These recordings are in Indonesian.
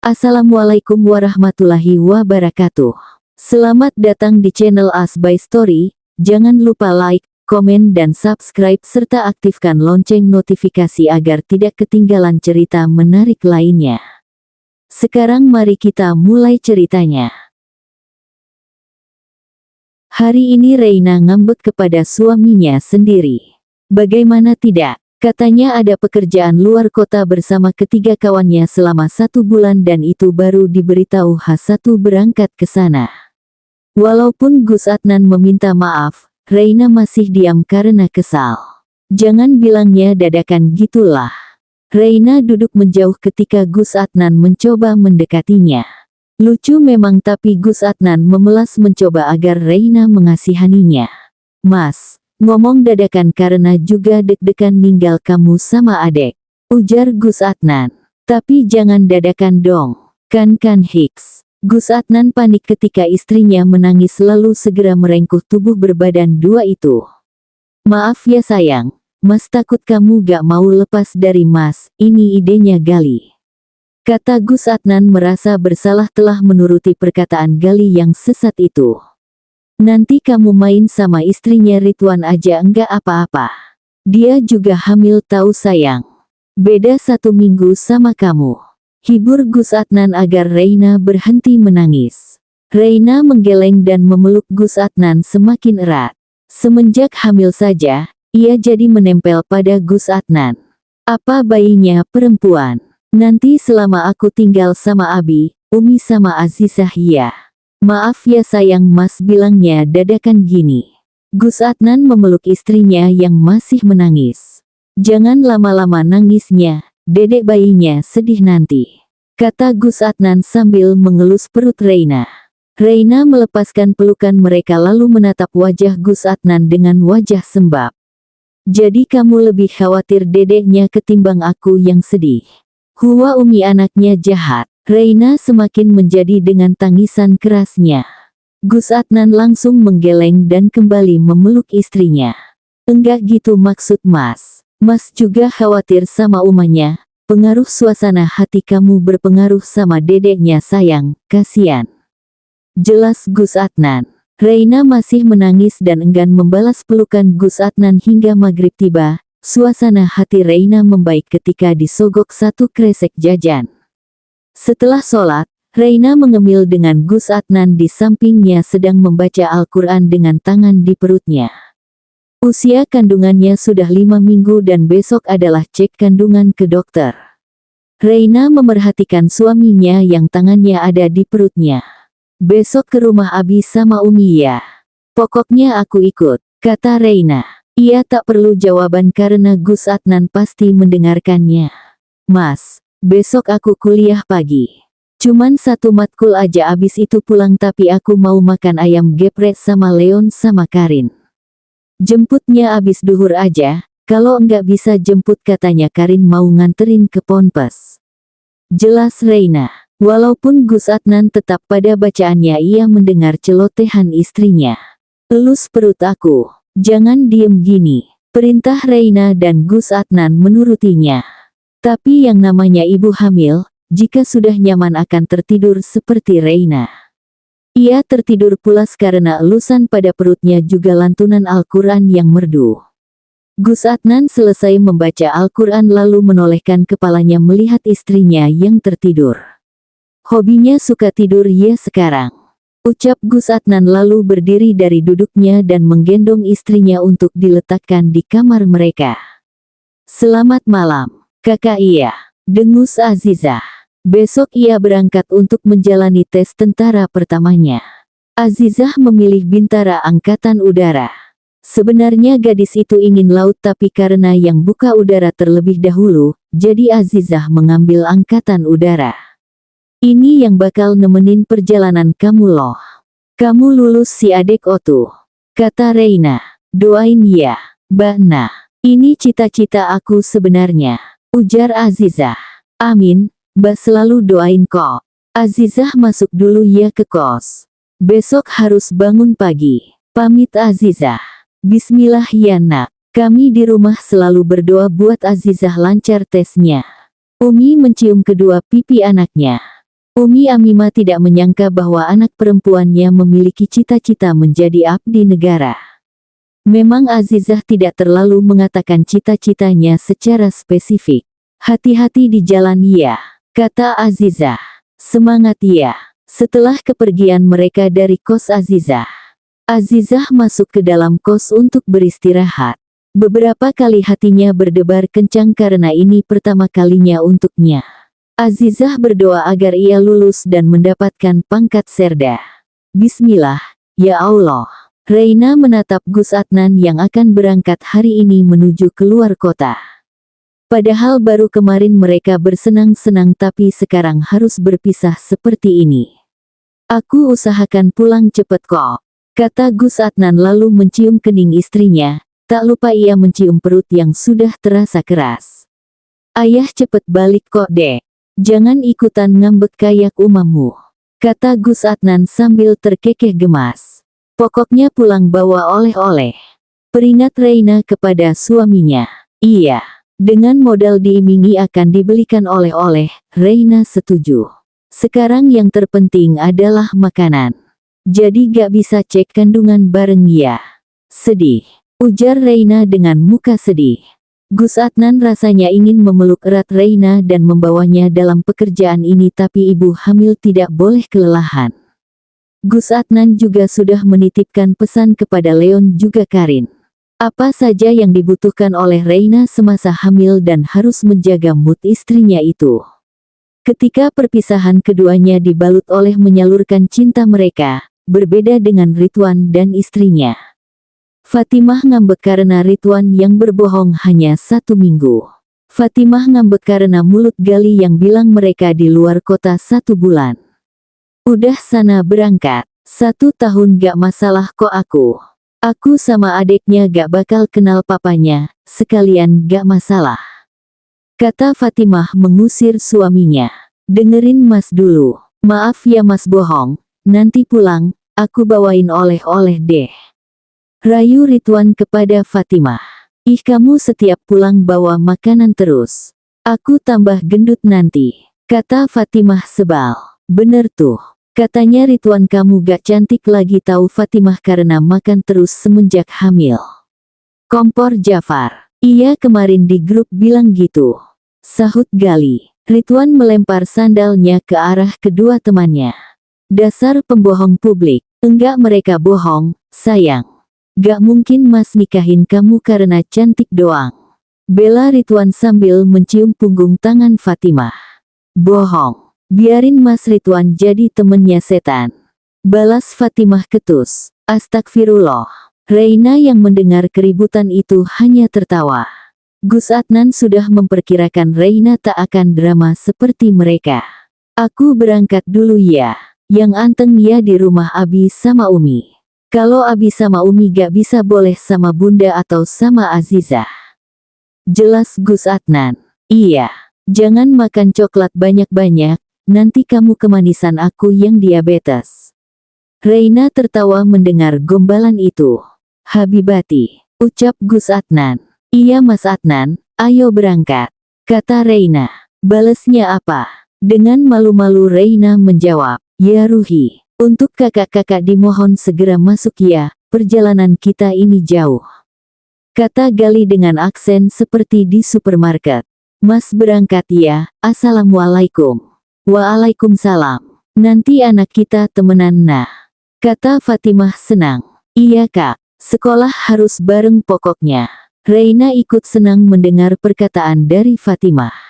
Assalamualaikum warahmatullahi wabarakatuh. Selamat datang di channel As by Story. Jangan lupa like, komen dan subscribe serta aktifkan lonceng notifikasi agar tidak ketinggalan cerita menarik lainnya. Sekarang mari kita mulai ceritanya. Hari ini Reina ngambek kepada suaminya sendiri. Bagaimana tidak? Katanya ada pekerjaan luar kota bersama ketiga kawannya selama 1 bulan dan itu baru diberitahu H1 berangkat ke sana. Walaupun Gus Adnan meminta maaf, Reina masih diam karena kesal. Jangan bilangnya dadakan gitulah. Reina duduk menjauh ketika Gus Adnan mencoba mendekatinya. Lucu memang tapi Gus Adnan memelas mencoba agar Reina mengasihaninya. Mas, ngomong dadakan karena juga deg-degan ninggal kamu sama adek, ujar Gus Adnan. Tapi jangan dadakan dong, kan Hicks. Gus Adnan panik ketika istrinya menangis lalu segera merengkuh tubuh berbadan dua itu. Maaf ya sayang, Mas takut kamu gak mau lepas dari Mas, ini idenya Gali. Kata Gus Adnan merasa bersalah telah menuruti perkataan Gali yang sesat itu. Nanti kamu main sama istrinya Ridwan aja enggak apa-apa. Dia juga hamil tahu sayang. Beda 1 minggu sama kamu. Hibur Gus Adnan agar Reina berhenti menangis. Reina menggeleng dan memeluk Gus Adnan semakin erat. Semenjak hamil saja, ia jadi menempel pada Gus Adnan. Apa bayinya perempuan? Nanti selama aku tinggal sama Abi, Umi sama Azizah ya. Maaf ya sayang Mas bilangnya dadakan gini. Gus Adnan memeluk istrinya yang masih menangis. Jangan lama-lama nangisnya, dedek bayinya sedih nanti. Kata Gus Adnan sambil mengelus perut Reina. Reina melepaskan pelukan mereka lalu menatap wajah Gus Adnan dengan wajah sembab. Jadi kamu lebih khawatir dedeknya ketimbang aku yang sedih. Huwa Umi anaknya jahat. Reina semakin menjadi dengan tangisan kerasnya. Gus Adnan langsung menggeleng dan kembali memeluk istrinya. Enggak gitu maksud Mas. Mas juga khawatir sama umanya. Pengaruh suasana hati kamu berpengaruh sama dedeknya sayang, kasihan. Jelas Gus Adnan. Reina masih menangis dan enggan membalas pelukan Gus Adnan hingga maghrib tiba. Suasana hati Reina membaik ketika disogok 1 kresek jajan. Setelah sholat, Reina mengemil dengan Gus Adnan di sampingnya sedang membaca Al-Quran dengan tangan di perutnya. Usia kandungannya sudah 5 minggu dan besok adalah cek kandungan ke dokter. Reina memerhatikan suaminya yang tangannya ada di perutnya. Besok ke rumah Abi sama Umi ya. Pokoknya aku ikut, kata Reina. Ia tak perlu jawaban karena Gus Adnan pasti mendengarkannya. Mas, besok aku kuliah pagi. Cuman 1 matkul aja abis itu pulang tapi aku mau makan ayam geprek sama Leon sama Karin. Jemputnya abis duhur aja, kalau enggak bisa jemput katanya Karin mau nganterin ke Ponpes. Jelas Reina. Walaupun Gus Adnan tetap pada bacaannya ia mendengar celotehan istrinya. Elus perut aku, jangan diem gini. Perintah Reina dan Gus Adnan menurutinya. Tapi yang namanya ibu hamil, jika sudah nyaman akan tertidur seperti Reina. Ia tertidur pulas karena elusan pada perutnya juga lantunan Al-Quran yang merdu. Gus Adnan selesai membaca Al-Quran lalu menolehkan kepalanya melihat istrinya yang tertidur. Hobinya suka tidur ya sekarang. Ucap Gus Adnan lalu berdiri dari duduknya dan menggendong istrinya untuk diletakkan di kamar mereka. Selamat malam. Kakak iya, dengus Azizah. Besok ia berangkat untuk menjalani tes tentara pertamanya. Azizah memilih Bintara Angkatan Udara. Sebenarnya gadis itu ingin laut tapi karena yang buka udara terlebih dahulu, jadi Azizah mengambil Angkatan Udara. Ini yang bakal nemenin perjalanan kamu loh. Kamu lulus si adek Otu, kata Reina. Doain ya, Mbak Nah. Ini cita-cita aku sebenarnya. Ujar Azizah. Amin, Mbak selalu doain kok. Azizah masuk dulu ya ke kos. Besok harus bangun pagi. Pamit Azizah. Bismillah ya nak. Kami di rumah selalu berdoa buat Azizah lancar tesnya. Umi mencium kedua pipi anaknya. Umi Amima tidak menyangka bahwa anak perempuannya memiliki cita-cita menjadi abdi negara. Memang Azizah tidak terlalu mengatakan cita-citanya secara spesifik. Hati-hati di jalan ya, kata Azizah. Semangat ya. Setelah kepergian mereka dari kos Azizah, Azizah masuk ke dalam kos untuk beristirahat. Beberapa kali hatinya berdebar kencang karena ini pertama kalinya untuknya. Azizah berdoa agar ia lulus dan mendapatkan pangkat serda. Bismillah, ya Allah. Reina menatap Gus Adnan yang akan berangkat hari ini menuju keluar kota. Padahal baru kemarin mereka bersenang-senang tapi sekarang harus berpisah seperti ini. Aku usahakan pulang cepet kok, kata Gus Adnan lalu mencium kening istrinya. Tak lupa ia mencium perut yang sudah terasa keras. Ayah cepet balik kok dek. Jangan ikutan ngambek kayak umamu, kata Gus Adnan sambil terkekeh gemas. Pokoknya pulang bawa oleh-oleh. Peringat Reina kepada suaminya. Iya, dengan modal diimingi akan dibelikan oleh-oleh, Reina setuju. Sekarang yang terpenting adalah makanan. Jadi gak bisa cek kandungan bareng ya. Sedih, ujar Reina dengan muka sedih. Gus Adnan rasanya ingin memeluk erat Reina dan membawanya dalam pekerjaan ini tapi ibu hamil tidak boleh kelelahan. Gus Adnan juga sudah menitipkan pesan kepada Leon juga Karin. Apa saja yang dibutuhkan oleh Reina semasa hamil dan harus menjaga mood istrinya itu. Ketika perpisahan keduanya dibalut oleh menyalurkan cinta mereka, berbeda dengan Ridwan dan istrinya. Fatimah ngambek karena Ridwan yang berbohong hanya 1 minggu. Fatimah ngambek karena mulut Gali yang bilang mereka di luar kota 1 bulan. Udah sana berangkat, 1 tahun gak masalah kok aku. Aku sama adeknya gak bakal kenal papanya, sekalian gak masalah. Kata Fatimah mengusir suaminya. Dengerin mas dulu, maaf ya mas bohong, nanti pulang, aku bawain oleh-oleh deh. Rayu Ridwan kepada Fatimah. Ih kamu setiap pulang bawa makanan terus. Aku tambah gendut nanti. Kata Fatimah sebal. Bener tuh. Katanya Ridwan kamu gak cantik lagi tahu Fatimah karena makan terus semenjak hamil. Kompor Jafar. Iya kemarin di grup bilang gitu. Sahut Gali. Ridwan melempar sandalnya ke arah kedua temannya. Dasar pembohong publik. Enggak mereka bohong, sayang. Gak mungkin mas nikahin kamu karena cantik doang. Bela Ridwan sambil mencium punggung tangan Fatimah. Bohong. Biarin mas Ridwan jadi temennya setan. Balas Fatimah ketus. Astagfirullah. Reina yang mendengar keributan itu hanya tertawa. Gus Adnan sudah memperkirakan Reina tak akan drama seperti mereka. Aku berangkat dulu ya. Yang anteng ya di rumah Abi sama Umi. Kalau Abi sama Umi gak bisa boleh sama Bunda atau sama Azizah. Jelas Gus Adnan. Iya. Jangan makan coklat banyak-banyak, nanti kamu kemanisan aku yang diabetes. Reina tertawa mendengar gombalan itu. Habibati, ucap Gus Adnan. Iya Mas Adnan, ayo berangkat. Kata Reina. Balesnya apa? Dengan malu-malu Reina menjawab, ya Ruhi. Untuk kakak-kakak dimohon segera masuk ya, perjalanan kita ini jauh. Kata Gali dengan aksen seperti di supermarket. Mas berangkat ya, assalamualaikum. Waalaikumsalam. Nanti anak kita temenan nah. Kata Fatimah senang. Iya kak, sekolah harus bareng pokoknya. Reina ikut senang mendengar perkataan dari Fatimah.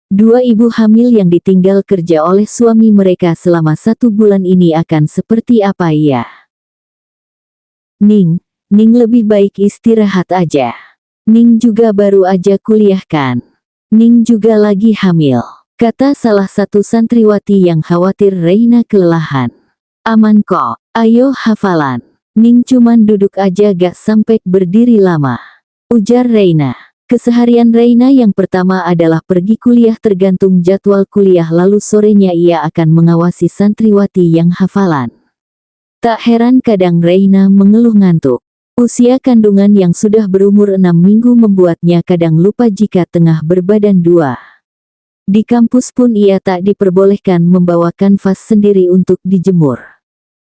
2 ibu hamil yang ditinggal kerja oleh suami mereka selama 1 bulan ini akan seperti apa ya? Ning lebih baik istirahat aja. Ning juga baru aja kuliah kan? Ning juga lagi hamil. Kata salah satu santriwati yang khawatir Reina kelelahan. Aman kok, ayo hafalan. Ning cuman duduk aja gak sampai berdiri lama. Ujar Reina. Keseharian Reina yang pertama adalah pergi kuliah tergantung jadwal kuliah lalu sorenya ia akan mengawasi santriwati yang hafalan. Tak heran kadang Reina mengeluh ngantuk. Usia kandungan yang sudah berumur 6 minggu membuatnya kadang lupa jika tengah berbadan 2. Di kampus pun ia tak diperbolehkan membawa kanvas sendiri untuk dijemur.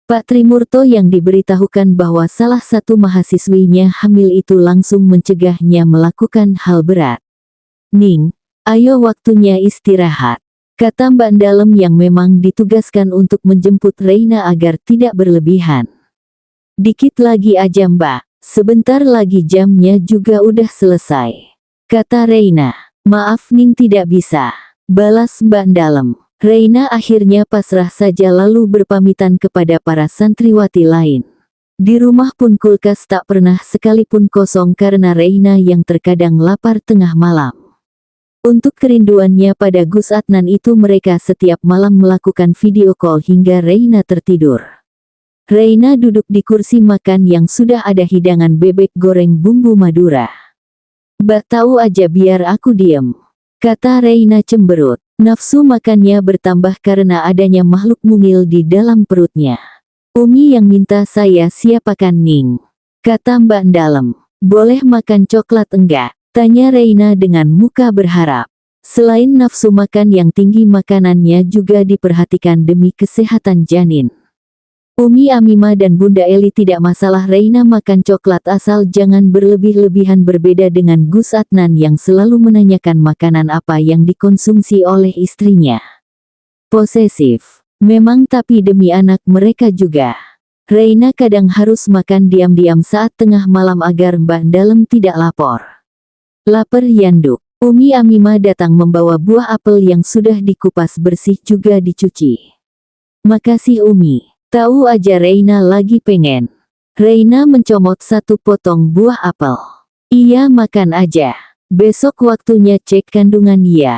Pak Trimurto yang diberitahukan bahwa salah satu mahasiswinya hamil itu langsung mencegahnya melakukan hal berat. "Ning, ayo waktunya istirahat," kata Mbak Dalem yang memang ditugaskan untuk menjemput Reina agar tidak berlebihan. "Dikit lagi aja Mbak, sebentar lagi jamnya juga udah selesai," kata Reina. "Maaf Ning tidak bisa," balas Mbak Dalem. Reina akhirnya pasrah saja lalu berpamitan kepada para santriwati lain. Di rumah pun kulkas tak pernah sekalipun kosong karena Reina yang terkadang lapar tengah malam. Untuk kerinduannya pada Gus Adnan itu mereka setiap malam melakukan video call hingga Reina tertidur. Reina duduk di kursi makan yang sudah ada hidangan bebek goreng bumbu Madura. "Mbak tahu aja biar aku diem," kata Reina cemberut. Nafsu makannya bertambah karena adanya makhluk mungil di dalam perutnya. "Umi yang minta saya siapakan Ning," kata Mbak Dalem. "Boleh makan coklat enggak?" tanya Reina dengan muka berharap. Selain nafsu makan yang tinggi, makanannya juga diperhatikan demi kesehatan janin. Umi Amima dan Bunda Eli tidak masalah Reina makan coklat asal jangan berlebih-lebihan, berbeda dengan Gus Adnan yang selalu menanyakan makanan apa yang dikonsumsi oleh istrinya. Posesif memang, tapi demi anak mereka juga. Reina kadang harus makan diam-diam saat tengah malam agar Mbak Dalem tidak lapor. Lapar yanduk. Umi Amima datang membawa buah apel yang sudah dikupas bersih juga dicuci. "Makasih Umi. Tahu aja Reina lagi pengen." Reina mencomot satu potong buah apel. "Iya makan aja. Besok waktunya cek kandungan ya?"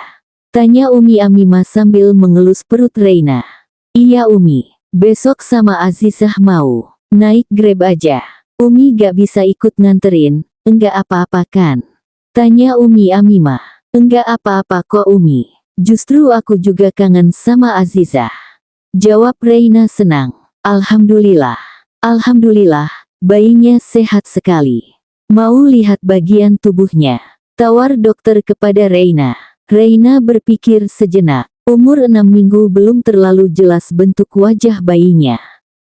tanya Umi Amima sambil mengelus perut Reina. "Iya Umi. Besok sama Azizah mau naik Grab aja. Umi gak bisa ikut nganterin, enggak apa-apa kan?" tanya Umi Amima. "Enggak apa-apa kok Umi. Justru aku juga kangen sama Azizah," jawab Reina senang. "Alhamdulillah. Alhamdulillah, bayinya sehat sekali. Mau lihat bagian tubuhnya?" tawar dokter kepada Reina. Reina berpikir sejenak. Umur 6 minggu belum terlalu jelas bentuk wajah bayinya.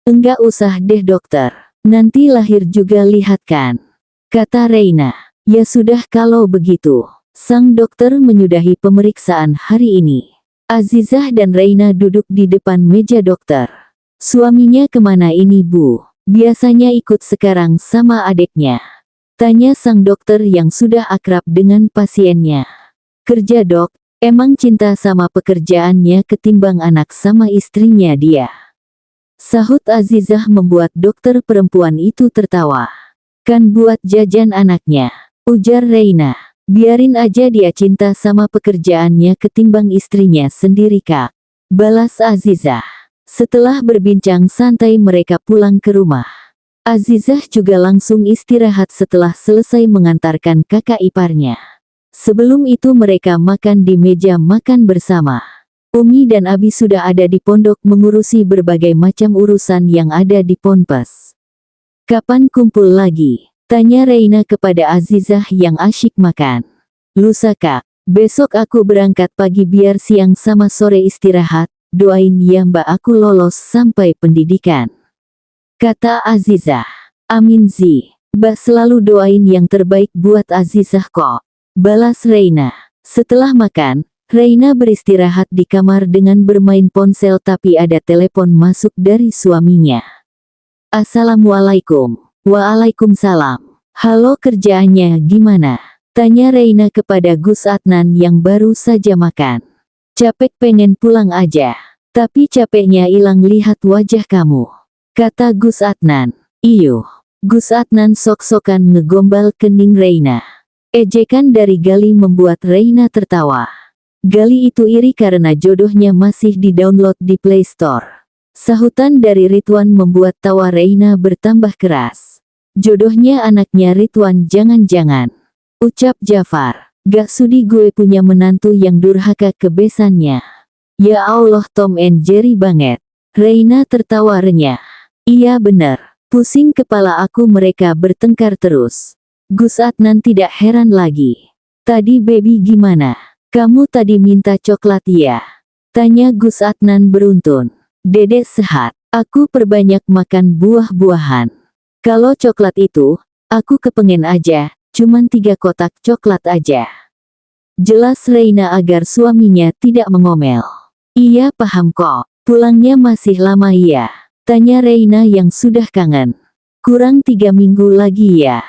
"Enggak usah deh dokter. Nanti lahir juga lihat kan?" kata Reina. "Ya sudah kalau begitu." Sang dokter menyudahi pemeriksaan hari ini. Azizah dan Reina duduk di depan meja dokter. "Suaminya kemana ini Bu? Biasanya ikut, sekarang sama adeknya?" tanya sang dokter yang sudah akrab dengan pasiennya. "Kerja Dok, emang cinta sama pekerjaannya ketimbang anak sama istrinya dia," sahut Azizah membuat dokter perempuan itu tertawa. "Kan buat jajan anaknya," ujar Reina. "Biarin aja dia cinta sama pekerjaannya ketimbang istrinya sendiri Kak," balas Azizah. Setelah berbincang santai mereka pulang ke rumah. Azizah juga langsung istirahat setelah selesai mengantarkan kakak iparnya. Sebelum itu mereka makan di meja makan bersama. Umi dan Abi sudah ada di pondok mengurusi berbagai macam urusan yang ada di ponpes. "Kapan kumpul lagi?" tanya Reina kepada Azizah yang asyik makan. "Lusa Kak, besok aku berangkat pagi biar siang sama sore istirahat. Doain ya Mbak aku lolos sampai pendidikan," kata Azizah. "Amin Zi. Mbak selalu doain yang terbaik buat Azizah kok," balas Reina. Setelah makan, Reina beristirahat di kamar dengan bermain ponsel, tapi ada telepon masuk dari suaminya. "Assalamualaikum." "Waalaikumsalam. Halo, kerjaannya gimana?" tanya Reina kepada Gus Adnan yang baru saja makan. "Capek, pengen pulang aja. Tapi capeknya hilang lihat wajah kamu," kata Gus Adnan. "Iyo." Gus Adnan sok-sokan ngegombal kening Reina. Ejekan dari Gali membuat Reina tertawa. Gali itu iri karena jodohnya masih di-download di Play Store. Sahutan dari Ridwan membuat tawa Reina bertambah keras. "Jodohnya anaknya Ridwan jangan-jangan," ucap Jafar. "Gak sudi gue punya menantu yang durhaka ke besannya." "Ya Allah, Tom and Jerry banget." Reina tertawa renyah. "Iya bener. Pusing kepala aku mereka bertengkar terus." Gus Adnan tidak heran lagi. "Tadi baby gimana?" Kamu tadi minta coklat ya? Tanya Gus Adnan beruntun. Dedek sehat. Aku perbanyak makan buah-buahan. Kalau coklat itu, aku kepengen aja, cuman 3 kotak coklat aja. Jelas Reina agar suaminya tidak mengomel. Iya paham kok, pulangnya masih lama ya? Tanya Reina yang sudah kangen. Kurang 3 minggu lagi ya?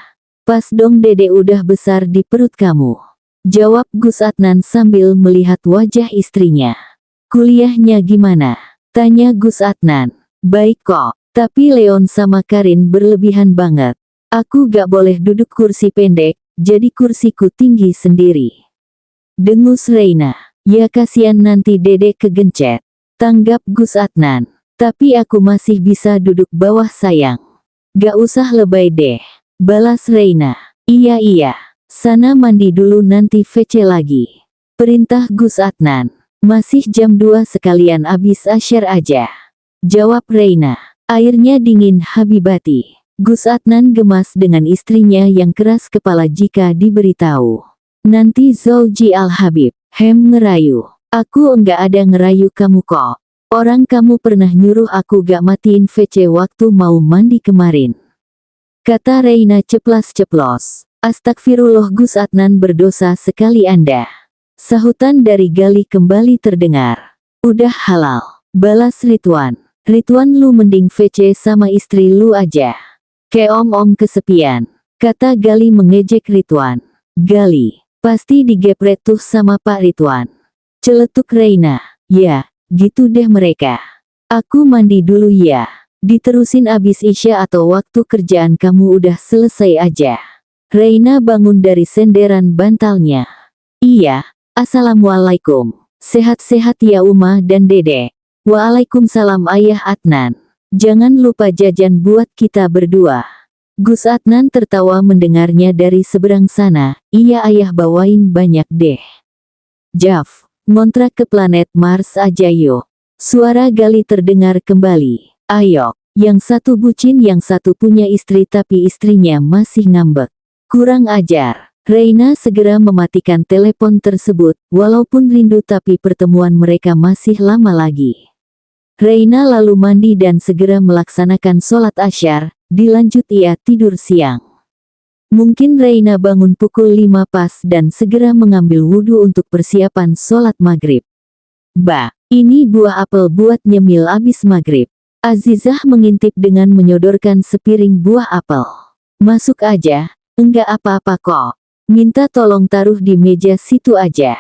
Pas dong dedek udah besar di perut kamu. Jawab Gus Adnan sambil melihat wajah istrinya. Kuliahnya gimana? Tanya Gus Adnan. Baik kok, tapi Leon sama Karin berlebihan banget. Aku gak boleh duduk kursi pendek, jadi kursiku tinggi sendiri. Dengus Reina. Ya kasihan nanti dedek kegencet. Tanggap Gus Adnan. Tapi aku masih bisa duduk bawah sayang. Gak usah lebay deh. Balas Reina. Iya. Sana mandi dulu nanti VC lagi. Perintah Gus Adnan. Masih jam 2 sekalian abis asyar aja. Jawab Reina. Airnya dingin Habibati. Gus Adnan gemas dengan istrinya yang keras kepala jika diberitahu. Nanti Zauji Al-Habib. Ngerayu. Aku enggak ada ngerayu kamu kok. Orang kamu pernah nyuruh aku gak matiin VC waktu mau mandi kemarin. Kata Reina ceplas-ceplos. Astagfirullah Gus Adnan berdosa sekali Anda. Sahutan dari Gali kembali terdengar. Udah halal. Balas Ridwan. Ridwan lu mending VC sama istri lu aja. Keom-om kesepian. Kata Gali mengejek Ridwan. Gali. Pasti digepret tuh sama Pak Ridwan. Celetuk Reina. Ya, gitu deh mereka. Aku mandi dulu ya. Diterusin abis Isya atau waktu kerjaan kamu udah selesai aja. Reina bangun dari senderan bantalnya. Iya. Assalamualaikum. Sehat-sehat ya Uma dan Dede. Waalaikumsalam Ayah Adnan. Jangan lupa jajan buat kita berdua. Gus Adnan tertawa mendengarnya dari seberang sana. Iya ayah bawain banyak deh. Jaf, ngontrak ke planet Mars aja yuk. Suara Gali terdengar kembali. Ayo, yang satu bucin yang satu punya istri tapi istrinya masih ngambek. Kurang ajar. Reina segera mematikan telepon tersebut, walaupun rindu tapi pertemuan mereka masih lama lagi. Reina lalu mandi dan segera melaksanakan sholat asyar, dilanjut ia tidur siang. Mungkin Reina bangun pukul 5 pas dan segera mengambil wudhu untuk persiapan sholat maghrib. Bah, ini buah apel buat nyemil abis maghrib. Azizah mengintip dengan menyodorkan sepiring buah apel. Masuk aja, enggak apa-apa kok. Minta tolong taruh di meja situ aja.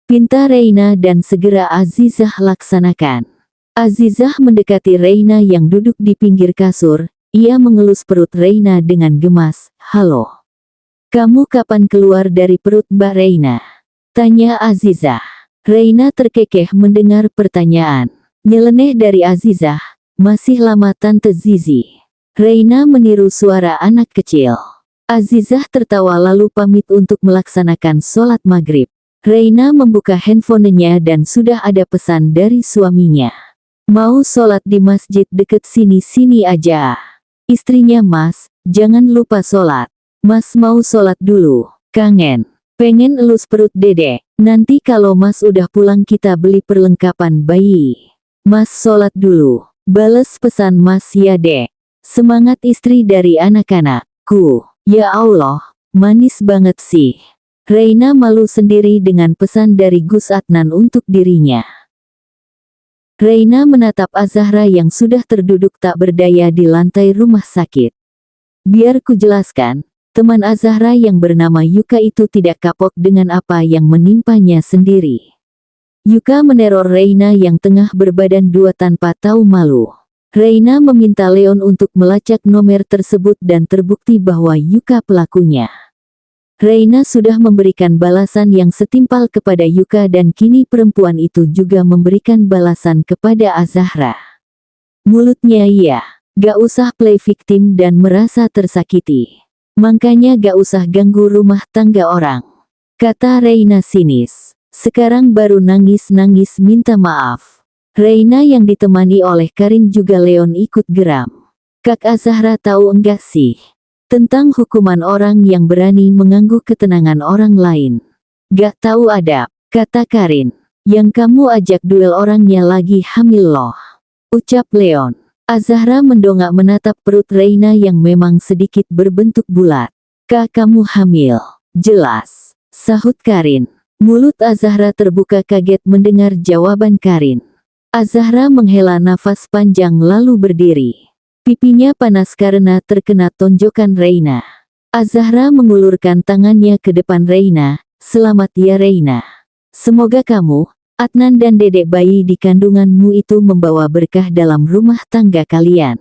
Pinta Reina dan segera Azizah laksanakan. Azizah mendekati Reina yang duduk di pinggir kasur. Ia mengelus perut Reina dengan gemas. Halo. Kamu kapan keluar dari perut Mbak Reina? Tanya Azizah. Reina terkekeh mendengar pertanyaan. Nyeleneh dari Azizah. Masih lama Tante Zizi. Reina meniru suara anak kecil. Azizah tertawa lalu pamit untuk melaksanakan sholat maghrib. Reina membuka handphonenya dan sudah ada pesan dari suaminya. Mau sholat di masjid deket sini-sini aja. Istrinya Mas, jangan lupa sholat. Mas mau sholat dulu. Kangen. Pengen elus perut Dede. Nanti kalau Mas udah pulang kita beli perlengkapan bayi. Mas sholat dulu. Bales pesan Mas ya Dek. Semangat istri dari anak-anakku. Ya Allah, manis banget sih. Reina malu sendiri dengan pesan dari Gus Adnan untuk dirinya. Reina menatap Azahra yang sudah terduduk tak berdaya di lantai rumah sakit. Biar ku jelaskan, teman Azahra yang bernama Yuka itu tidak kapok dengan apa yang menimpanya sendiri. Yuka meneror Reina yang tengah berbadan dua tanpa tahu malu. Reina meminta Leon untuk melacak nomor tersebut dan terbukti bahwa Yuka pelakunya. Reina sudah memberikan balasan yang setimpal kepada Yuka dan kini perempuan itu juga memberikan balasan kepada Azahra. Mulutnya iya, gak usah play victim dan merasa tersakiti. Makanya gak usah ganggu rumah tangga orang. Kata Reina sinis. Sekarang baru nangis-nangis minta maaf. Reina yang ditemani oleh Karin juga Leon ikut geram. Kak Azahra tahu enggak sih? Tentang hukuman orang yang berani mengganggu ketenangan orang lain. Gak tahu adab. kata Karin. Yang kamu ajak duel orangnya lagi hamil loh, ucap Leon. Azahra mendongak menatap perut Reina yang memang sedikit berbentuk bulat. Kak, kamu hamil? Jelas, sahut Karin. Mulut Azahra terbuka kaget mendengar jawaban Karin. Azahra menghela nafas panjang lalu berdiri. Pipinya panas karena terkena tonjokan Reina. Azahra mengulurkan tangannya ke depan Reina. Selamat ya Reina. Semoga kamu, Adnan dan dedek bayi di kandunganmu itu membawa berkah dalam rumah tangga kalian,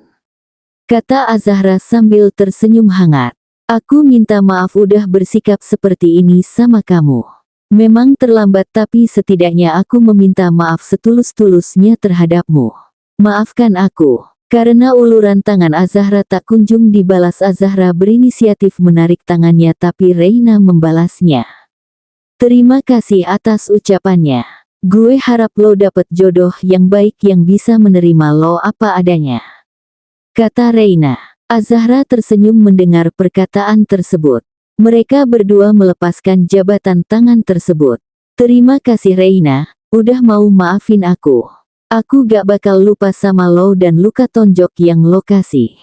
kata Azahra sambil tersenyum hangat. Aku minta maaf udah bersikap seperti ini sama kamu. Memang terlambat tapi setidaknya aku meminta maaf setulus-tulusnya terhadapmu. Maafkan aku. Karena uluran tangan Azahra tak kunjung dibalas, Azahra berinisiatif menarik tangannya tapi Reina membalasnya. Terima kasih atas ucapannya. Gue harap lo dapet jodoh yang baik yang bisa menerima lo apa adanya, kata Reina. Azahra tersenyum mendengar perkataan tersebut. Mereka berdua melepaskan jabatan tangan tersebut. Terima kasih Reina, udah mau maafin aku. Aku gak bakal lupa sama lo dan luka tonjok yang lo kasih.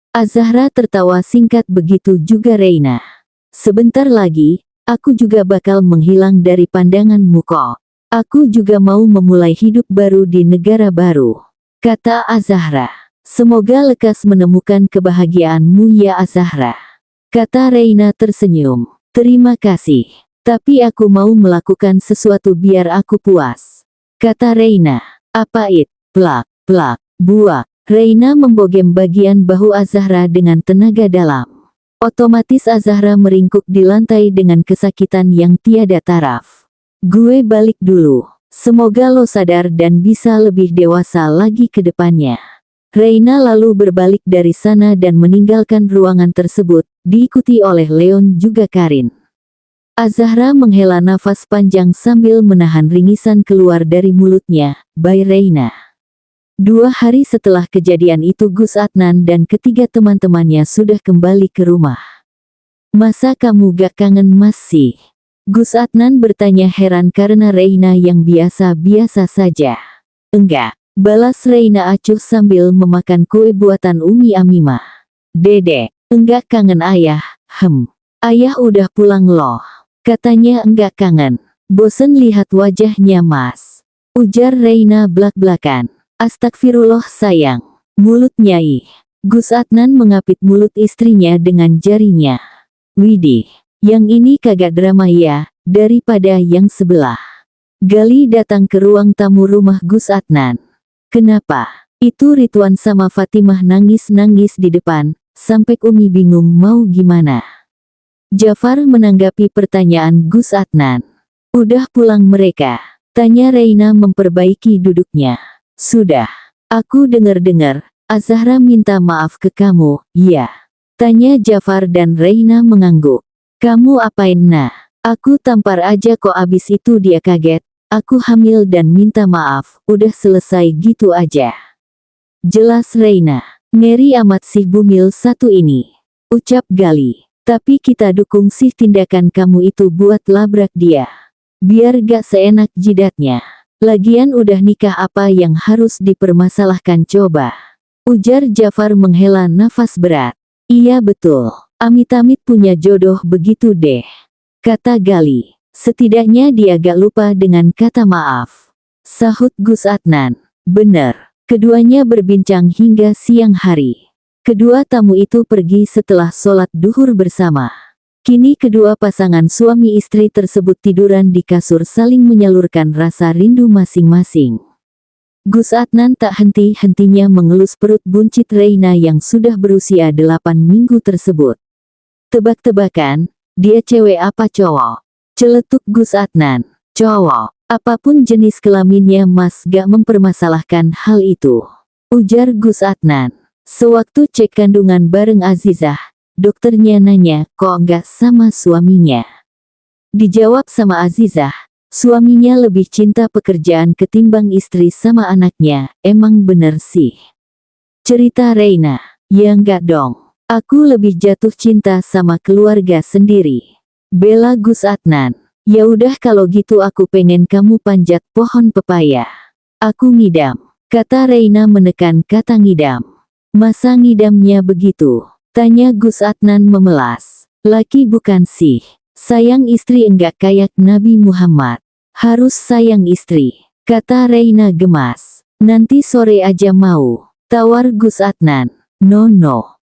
Azahra tertawa singkat, begitu juga Reina. Sebentar lagi, aku juga bakal menghilang dari pandanganmu kok. Aku juga mau memulai hidup baru di negara baru, kata Azahra. Semoga lekas menemukan kebahagiaanmu ya Azahra, kata Reina tersenyum. Terima kasih, tapi aku mau melakukan sesuatu biar aku puas, kata Reina. Apa it? Plak, plak, buak. Reina membogem bagian bahu Azahra dengan tenaga dalam. Otomatis Azahra meringkuk di lantai dengan kesakitan yang tiada taraf. Gue balik dulu. Semoga lo sadar dan bisa lebih dewasa lagi ke depannya. Reina lalu berbalik dari sana dan meninggalkan ruangan tersebut, diikuti oleh Leon juga Karin. Azahra menghela nafas panjang sambil menahan ringisan keluar dari mulutnya. Bye Reina. 2 hari setelah kejadian itu Gus Adnan dan ketiga teman-temannya sudah kembali ke rumah. Masa kamu gak kangen masih? Gus Adnan bertanya heran karena Reina yang biasa-biasa saja. Enggak, balas Reina acuh sambil memakan kue buatan Umi Amimah. Dedek, enggak kangen ayah, ayah udah pulang loh. Katanya enggak kangen. Bosen lihat wajahnya mas, ujar Reina blak-blakan. Astagfirullah sayang, mulut Nyai. Gus Adnan mengapit mulut istrinya dengan jarinya. Widih, yang ini kagak drama ya, daripada yang sebelah. Gali datang ke ruang tamu rumah Gus Adnan. Kenapa? Itu Ridwan sama Fatimah nangis-nangis di depan, sampai Umi bingung mau gimana. Jafar menanggapi pertanyaan Gus Adnan. Udah pulang mereka? Tanya Reina memperbaiki duduknya. Sudah. Aku dengar-dengar, Azahra minta maaf ke kamu, ya? Tanya Jafar dan Reina mengangguk. Kamu apain nah? Aku tampar aja kok, abis itu dia kaget. Aku hamil dan minta maaf, udah selesai gitu aja. Jelas Reina. Ngeri amat sih bumil satu ini, ucap Gali. Tapi kita dukung sih tindakan kamu itu buat labrak dia. Biar gak seenak jidatnya. Lagian udah nikah apa yang harus dipermasalahkan coba? Ujar Jafar menghela nafas berat. Iya betul, amit-amit punya jodoh begitu deh, kata Gali. Setidaknya dia gak lupa dengan kata maaf, sahut Gus Adnan. Bener, keduanya berbincang hingga siang hari. Kedua tamu itu pergi setelah sholat duhur bersama. Kini kedua pasangan suami istri tersebut tiduran di kasur saling menyalurkan rasa rindu masing-masing. Gus Adnan tak henti-hentinya mengelus perut buncit Reina yang sudah berusia 8 minggu tersebut. Tebak-tebakan, dia cewek apa cowok? Celetuk Gus Adnan. Cowok, apapun jenis kelaminnya mas gak mempermasalahkan hal itu, ujar Gus Adnan. Sewaktu cek kandungan bareng Azizah, dokternya nanya, kok enggak sama suaminya? Dijawab sama Azizah, suaminya lebih cinta pekerjaan ketimbang istri sama anaknya. Emang bener sih, cerita Reina. Ya enggak dong, aku lebih jatuh cinta sama keluarga sendiri, bela Gus Adnan. Ya udah kalau gitu aku pengen kamu panjat pohon pepaya. Aku ngidam, kata Reina menekan kata ngidam. Masa ngidamnya begitu? Tanya Gus Adnan memelas. Laki bukan sih. Sayang istri enggak kayak Nabi Muhammad. Harus sayang istri, kata Reina gemas. Nanti sore aja mau, tawar Gus Adnan. No,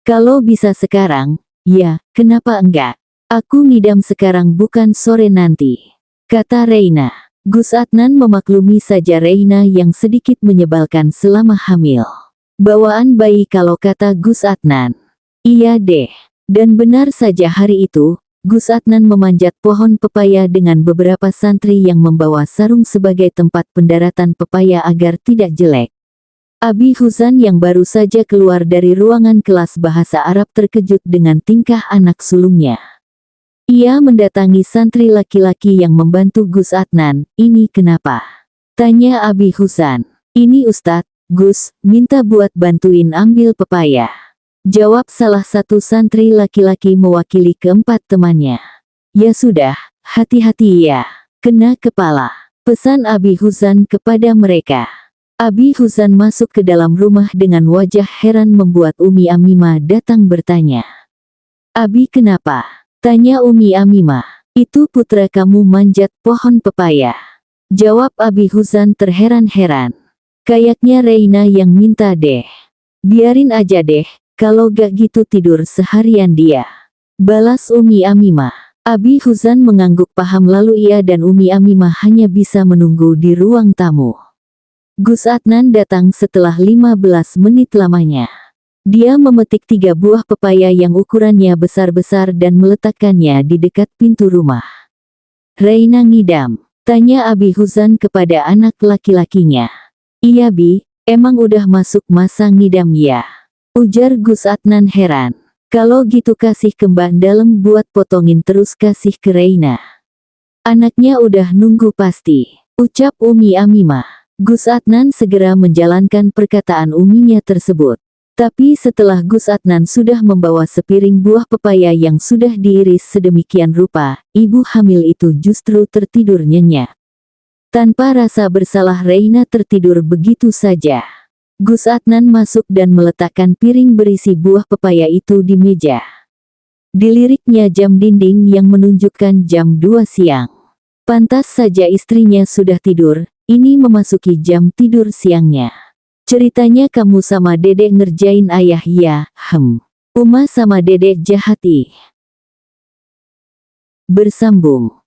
kalau bisa sekarang, ya, kenapa enggak? Aku ngidam sekarang bukan sore nanti, kata Reina. Gus Adnan memaklumi saja Reina yang sedikit menyebalkan selama hamil. Bawaan bayi kalau kata Gus Adnan. Iya deh, dan benar saja hari itu, Gus Adnan memanjat pohon pepaya dengan beberapa santri yang membawa sarung sebagai tempat pendaratan pepaya agar tidak jelek. Abi Huzan yang baru saja keluar dari ruangan kelas bahasa Arab terkejut dengan tingkah anak sulungnya. Ia mendatangi santri laki-laki yang membantu Gus Adnan. Ini kenapa? Tanya Abi Huzan. Ini Ustadz, Gus, minta buat bantuin ambil pepaya. Jawab salah satu santri laki-laki mewakili keempat temannya. Ya sudah, hati-hati ya, kena kepala. Pesan Abi Huzan kepada mereka. Abi Huzan masuk ke dalam rumah dengan wajah heran membuat Umi Amimah datang bertanya. Abi kenapa? Tanya Umi Amimah. Itu putra kamu manjat pohon pepaya. Jawab Abi Huzan terheran-heran. Kayaknya Reina yang minta deh. Biarin aja deh. Kalau gak gitu tidur seharian dia. Balas Umi Amimah. Abi Huzan mengangguk paham lalu ia dan Umi Amimah hanya bisa menunggu di ruang tamu. Gus Adnan datang setelah 15 menit lamanya. Dia memetik 3 buah pepaya yang ukurannya besar-besar dan meletakkannya di dekat pintu rumah. Reina ngidam, tanya Abi Huzan kepada anak laki-lakinya. Iya Bi, emang udah masuk masa ngidam ya? Ujar Gus Adnan heran. Kalau gitu kasih ke Mbak Dalem buat potongin terus kasih ke Reina. Anaknya udah nunggu pasti, ucap Umi Amimah. Gus Adnan segera menjalankan perkataan uminya tersebut. Tapi setelah Gus Adnan sudah membawa sepiring buah pepaya yang sudah diiris sedemikian rupa, ibu hamil itu justru tertidur nyenyak. Tanpa rasa bersalah Reina tertidur begitu saja. Gus Adnan masuk dan meletakkan piring berisi buah pepaya itu di meja. Diliriknya jam dinding yang menunjukkan jam 2 siang. Pantas saja istrinya sudah tidur, ini memasuki jam tidur siangnya. Ceritanya kamu sama dedek ngerjain ayah ya, Uma sama dedek jahat ih. Bersambung.